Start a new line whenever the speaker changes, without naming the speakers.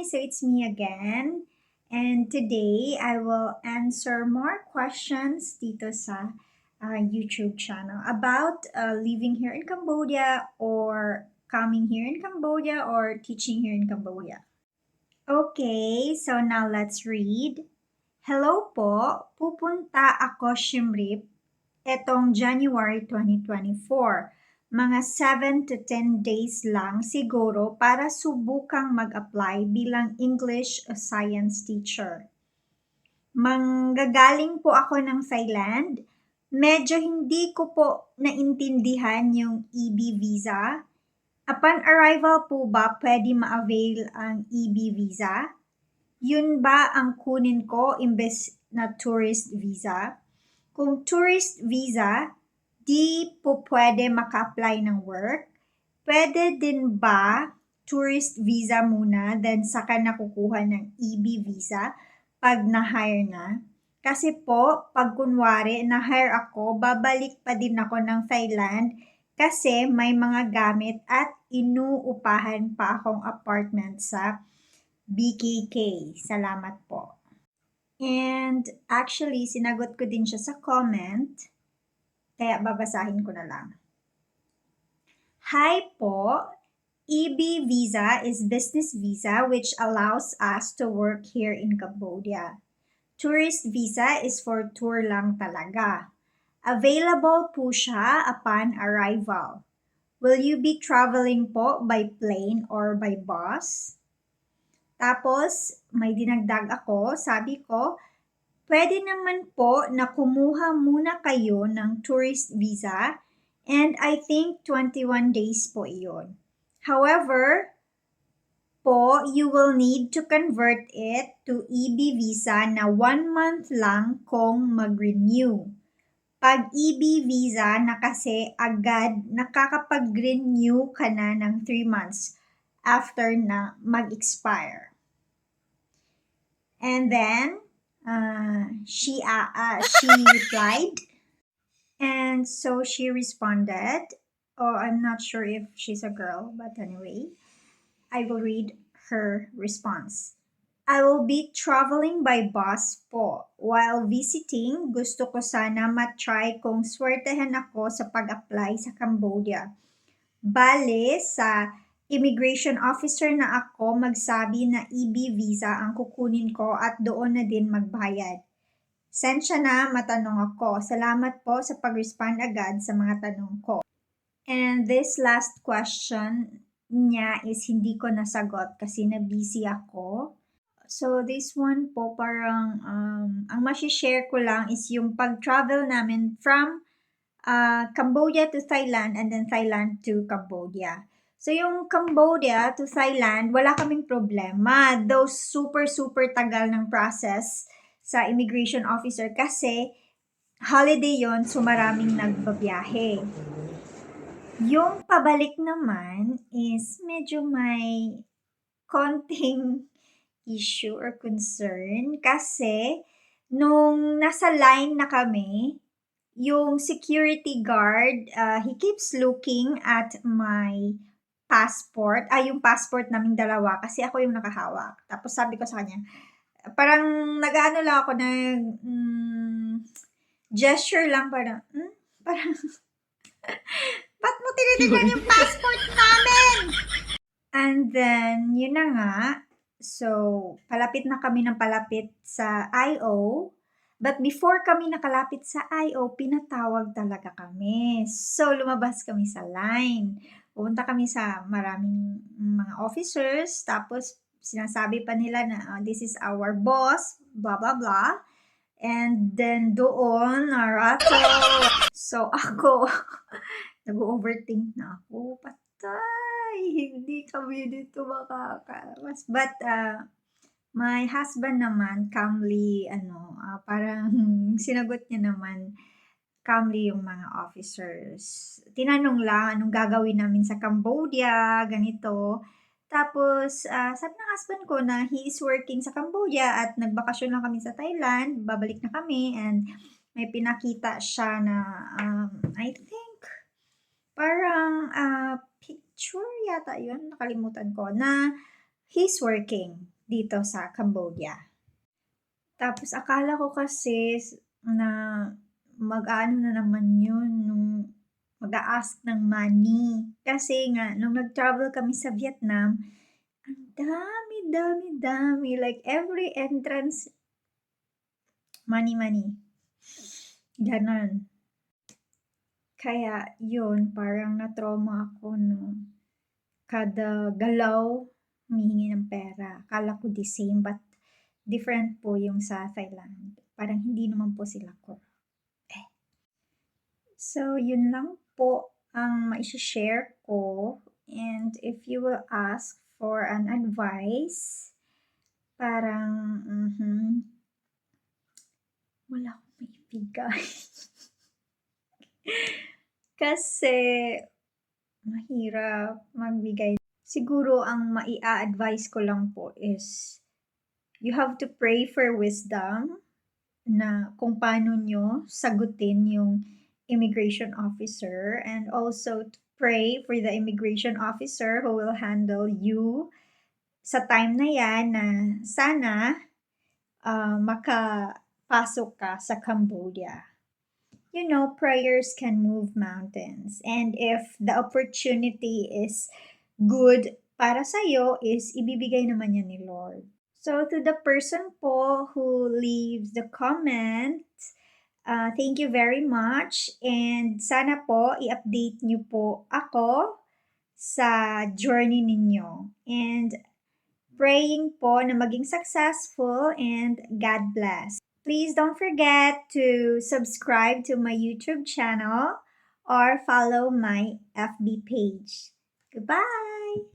so it's me again. And today I will answer more questions dito sa YouTube channel about living here in Cambodia or coming here in Cambodia or teaching here in Cambodia. Okay, so now let's read. Hello po, pupunta ako Siem Reap etong January 2024. Mga 7 to 10 days lang siguro para subukang mag-apply bilang English o Science teacher. Manggagaling po ako ng Thailand. Medyo hindi ko po naintindihan yung EB visa. Upon arrival po ba pwede ma-avail ang EB visa? Yun ba ang kunin ko imbes na tourist visa? Kung tourist visa, di po pwede maka-apply ng work. Pwede din ba tourist visa muna, then saka nakukuha ng EB visa pag na-hire na? Kasi po, pag kunwari na-hire ako, babalik pa din ako ng Thailand kasi may mga gamit at inuupahan pa akong apartment sa BKK. Salamat po. And actually, sinagot ko din siya sa comment, kaya babasahin ko na lang. Hi po, EB visa is business visa which allows us to work here in Cambodia. Tourist visa is for tour lang talaga. Available po siya upon arrival. Will you be traveling po by plane or by bus? Tapos, may dinagdag ako, sabi ko, pwede naman po na kumuha muna kayo ng tourist visa and I think 21 days po iyon. However, po, you will need to convert it to EB visa na 1 month lang kung mag-renew. Pag EB visa na kasi agad nakakapag-renew ka na ng 3 months after na mag-expire. And then, she replied, and so she responded. Oh, I'm not sure if she's a girl, but anyway, I will read her response. I will be traveling by bus po. While visiting, gusto ko sana matry kung swertehan ako sa pag-apply sa Cambodia. Bale, sa immigration officer na ako magsabi na EB visa ang kukunin ko at doon na din magbayad. Sensya na matanong ako. Salamat po sa pag-respond agad sa mga tanong ko. And this last question niya is hindi ko nasagot kasi na-busy ako. So this one po parang ang masishare ko lang is yung pag-travel namin from Cambodia to Thailand and then Thailand to Cambodia. So yung Cambodia to Thailand, wala kaming problema. Though super tagal ng process sa immigration officer kasi holiday yon, so maraming nagbabiyahe. Yung pabalik naman is medyo may konting issue or concern kasi nung nasa line na kami, yung security guard, he keeps looking at my passport, yung passport naming dalawa kasi ako yung nakahawak. Tapos sabi ko sa kanya, parang nag-ano lang ako, gesture lang, parang, ba't mo tinitignan yung passport namin? And then, yun na nga, so, palapit na kami ng palapit sa I.O., but before kami nakalapit sa I.O., pinatawag talaga kami. So, lumabas kami sa line. Pupunta kami sa maraming mga officers, tapos sinasabi pa nila na this is our boss, blah, blah, blah. And then doon, narato. So, ako, nag-overthink na ako. Patay! Hindi kami dito makakalas. But, my husband naman, calmly, parang sinagot niya naman, calmly yung mga officers. Tinanong lang, anong gagawin namin sa Cambodia, ganito. Tapos, sabi ng husband ko na he is working sa Cambodia at nagbakasyon lang kami sa Thailand, babalik na kami, and may pinakita siya na, I think, parang picture yata yun, nakalimutan ko, na he's working dito sa Cambodia. Tapos akala ko kasi na mag-aano na naman yun, mag-a-ask ng money. Kasi nga, nung nag-travel kami sa Vietnam, ang dami, dami, dami. Like, every entrance, money, money. Ganon. Kaya, yun, parang na-trauma ako, no. Kada galaw, humihingi ng pera. Akala ko the same, but different po yung sa Thailand. Parang hindi naman po sila ko. So, yun lang po ang maishashare ko. And if you will ask for an advice, parang, wala akong maibigay. Kasi, mahirap magbigay. Siguro, ang maia-advise ko lang po is, you have to pray for wisdom na kung paano nyo sagutin yung immigration officer, and also to pray for the immigration officer who will handle you sa time na yan na sana makapasok ka sa Cambodia. You know, prayers can move mountains. And if the opportunity is good para sa'yo, is ibibigay naman yan ni Lord. So, to the person po who leaves the comment, thank you very much. And sana po, i-update nyo po ako sa journey ninyo. And praying po na maging successful, and God bless. Please don't forget to subscribe to my YouTube channel or follow my FB page. Goodbye!